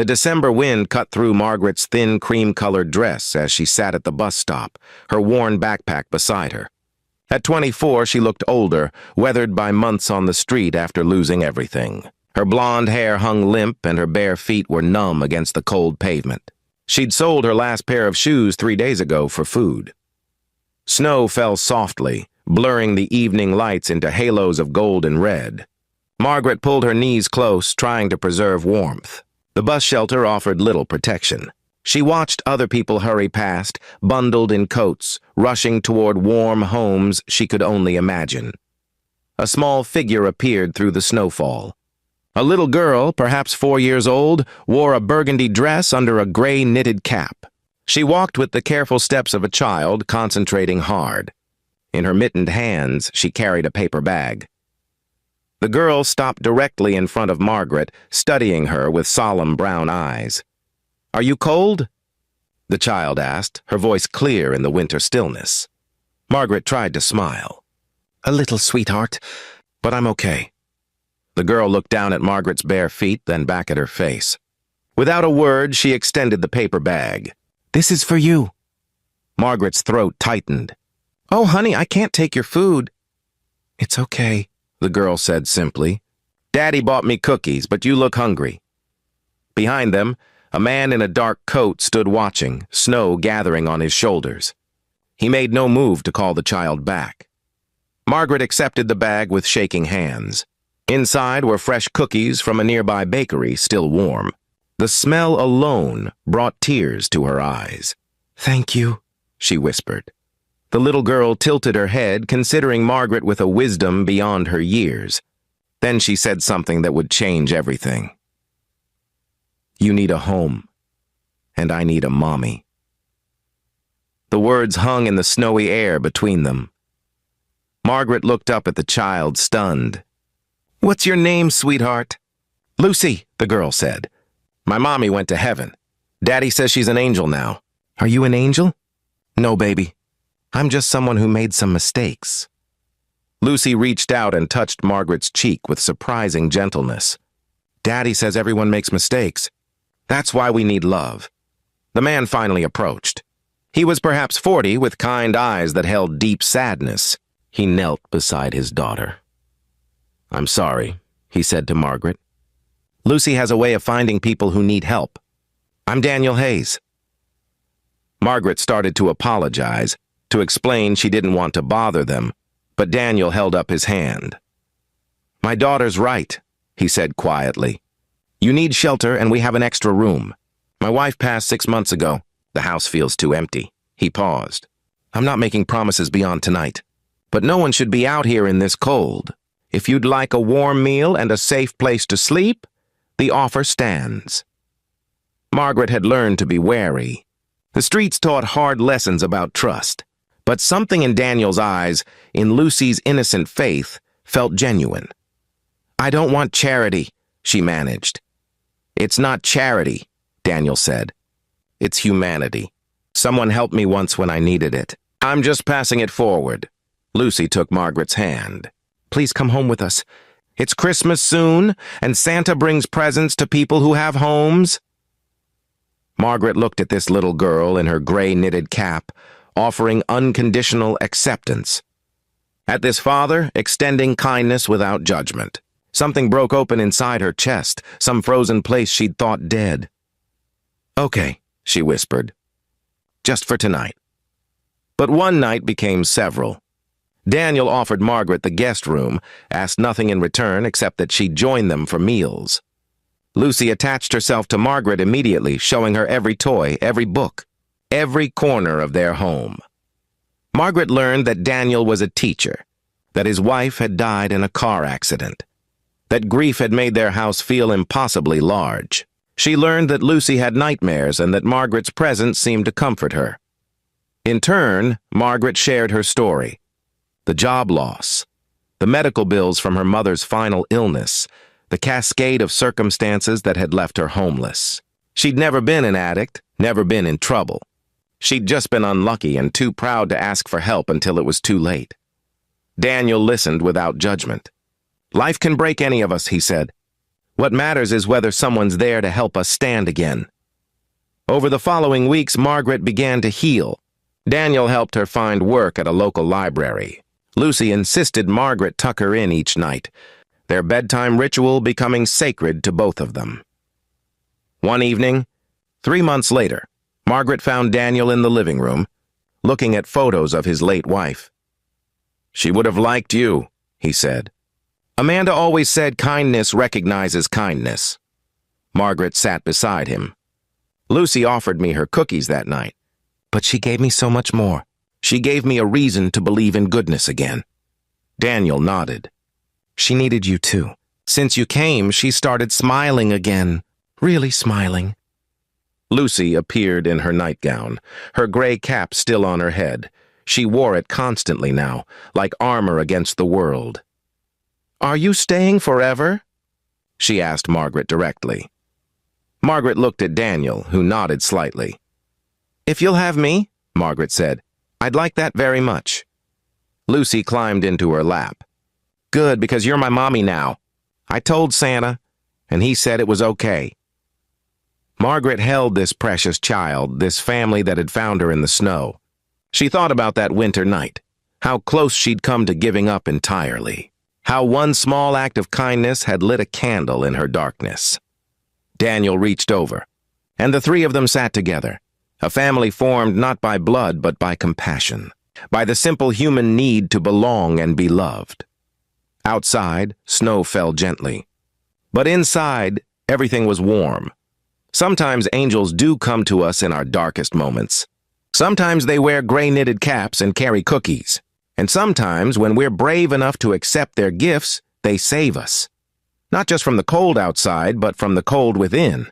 The December wind cut through Margaret's thin cream-colored dress as she sat at the bus stop, her worn backpack beside her. At 24, she looked older, weathered by months on the street after losing everything. Her blonde hair hung limp and her bare feet were numb against the cold pavement. She'd sold her last pair of shoes 3 days ago for food. Snow fell softly, blurring the evening lights into halos of gold and red. Margaret pulled her knees close, trying to preserve warmth. The bus shelter offered little protection. She watched other people hurry past, bundled in coats, rushing toward warm homes she could only imagine. A small figure appeared through the snowfall. A little girl, perhaps 4 years old, wore a burgundy dress under a gray knitted cap. She walked with the careful steps of a child, concentrating hard. In her mittened hands, she carried a paper bag. The girl stopped directly in front of Margaret, studying her with solemn brown eyes. "Are you cold?" the child asked, her voice clear in the winter stillness. Margaret tried to smile. "A little, sweetheart, but I'm okay." The girl looked down at Margaret's bare feet, then back at her face. Without a word, she extended the paper bag. "This is for you." Margaret's throat tightened. "Oh, honey, I can't take your food." "It's okay," the girl said simply. "Daddy bought me cookies, but you look hungry." Behind them, a man in a dark coat stood watching, snow gathering on his shoulders. He made no move to call the child back. Margaret accepted the bag with shaking hands. Inside were fresh cookies from a nearby bakery, still warm. The smell alone brought tears to her eyes. "Thank you," she whispered. The little girl tilted her head, considering Margaret with a wisdom beyond her years. Then she said something that would change everything. "You need a home, and I need a mommy." The words hung in the snowy air between them. Margaret looked up at the child, stunned. "What's your name, sweetheart?" "Lucy," the girl said. "My mommy went to heaven. Daddy says she's an angel now." "Are you an angel?" "No, baby. I'm just someone who made some mistakes." Lucy reached out and touched Margaret's cheek with surprising gentleness. "Daddy says everyone makes mistakes. That's why we need love." The man finally approached. He was perhaps 40, with kind eyes that held deep sadness. He knelt beside his daughter. "I'm sorry," he said to Margaret. "Lucy has a way of finding people who need help. I'm Daniel Hayes." Margaret started to apologize, to explain she didn't want to bother them, but Daniel held up his hand. "My daughter's right," he said quietly. "You need shelter and we have an extra room. My wife passed 6 months ago. The house feels too empty." He paused. "I'm not making promises beyond tonight, but no one should be out here in this cold. If you'd like a warm meal and a safe place to sleep, the offer stands." Margaret had learned to be wary. The streets taught hard lessons about trust, but something in Daniel's eyes, in Lucy's innocent faith, felt genuine. "I don't want charity," she managed. "It's not charity," Daniel said. "It's humanity. Someone helped me once when I needed it. I'm just passing it forward." Lucy took Margaret's hand. "Please come home with us. It's Christmas soon, and Santa brings presents to people who have homes." Margaret looked at this little girl in her gray knitted cap, offering unconditional acceptance. At this father, extending kindness without judgment. Something broke open inside her chest, some frozen place she'd thought dead. "Okay," she whispered. "Just for tonight." But one night became several. Daniel offered Margaret the guest room, asked nothing in return except that she join them for meals. Lucy attached herself to Margaret immediately, showing her every toy, every book, every corner of their home. Margaret learned that Daniel was a teacher, that his wife had died in a car accident, that grief had made their house feel impossibly large. She learned that Lucy had nightmares and that Margaret's presence seemed to comfort her. In turn, Margaret shared her story. The job loss, the medical bills from her mother's final illness, the cascade of circumstances that had left her homeless. She'd never been an addict, never been in trouble. She'd just been unlucky and too proud to ask for help until it was too late. Daniel listened without judgment. "Life can break any of us," he said. What matters is whether someone's there to help us stand again. Over the following weeks, Margaret began to heal. Daniel helped her find work at a local library. Lucy insisted Margaret tuck her in each night, their bedtime ritual becoming sacred to both of them. One evening, 3 months later, Margaret found Daniel in the living room, looking at photos of his late wife. "She would have liked you," he said. Amanda always said kindness recognizes kindness. Margaret sat beside him. "Lucy offered me her cookies that night, but she gave me so much more. She gave me a reason to believe in goodness again." Daniel nodded. "She needed you too. Since you came, she started smiling again. Really smiling." Lucy appeared in her nightgown, her gray cap still on her head. She wore it constantly now, like armor against the world. "Are you staying forever?" she asked Margaret directly. Margaret looked at Daniel, who nodded slightly. "If you'll have me," Margaret said, "I'd like that very much." Lucy climbed into her lap. "Good, because you're my mommy now. I told Santa, and he said it was okay." Margaret held this precious child, this family that had found her in the snow. She thought about that winter night, how close she'd come to giving up entirely, how one small act of kindness had lit a candle in her darkness. Daniel reached over, and the three of them sat together, a family formed not by blood but by compassion, by the simple human need to belong and be loved. Outside, snow fell gently, but inside, everything was warm. Sometimes angels do come to us in our darkest moments. Sometimes they wear gray-knitted caps and carry cookies. And sometimes, when we're brave enough to accept their gifts, they save us. Not just from the cold outside, but from the cold within.